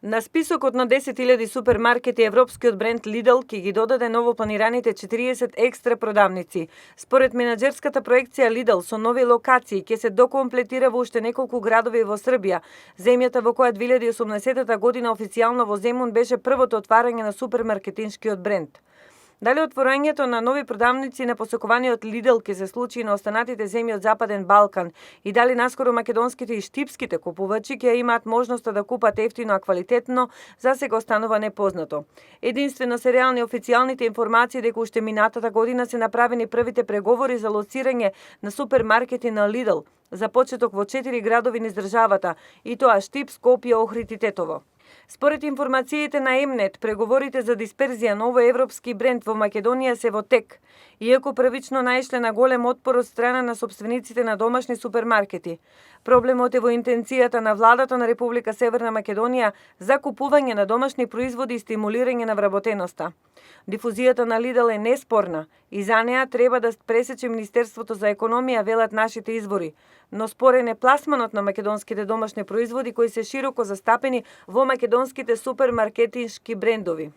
На списокот на 10.000 супермаркети европскиот бренд Lidl ќе ги додаде новопланираните 40 екстра продавници. Според менаџерската проекција Lidl со нови локации ќе се докомплетира во уште неколку градови во Србија, земјата во која 2018 година официјално во Земун беше првото отварање на супермаркетиншкиот бренд. Дали отворањето на нови продавници на посекуваниот Lidl ќе се случи на останатите земји од Западен Балкан и дали наскоро македонските и штипските купувачи ќе имаат можноста да купат ефтино а квалитетно, засега останува непознато. Единствено се реални официјалните информации дека уште минатата година се направени првите преговори за лоцирање на супермаркети на Lidl за почеток во 4 градови низ државата, и тоа Штип, Скопје, Охрид и Тетово. Според информациите на Емнет, преговорите за дисперзија на овој европски бренд во Македонија се во тек, иако првично наишле на голем отпор од страна на сопствениците на домашни супермаркети. Проблемот е во интенцијата на владата на Република Северна Македонија за купување на домашни производи и стимулирање на вработеноста. Дифузијата на Lidl е неспорна и за неа треба да пресече Министерството за економија, велат нашите извори, но спорен е пласманот на македонските домашни производи кои се широко застапени во македонските супермаркетиншки брендови.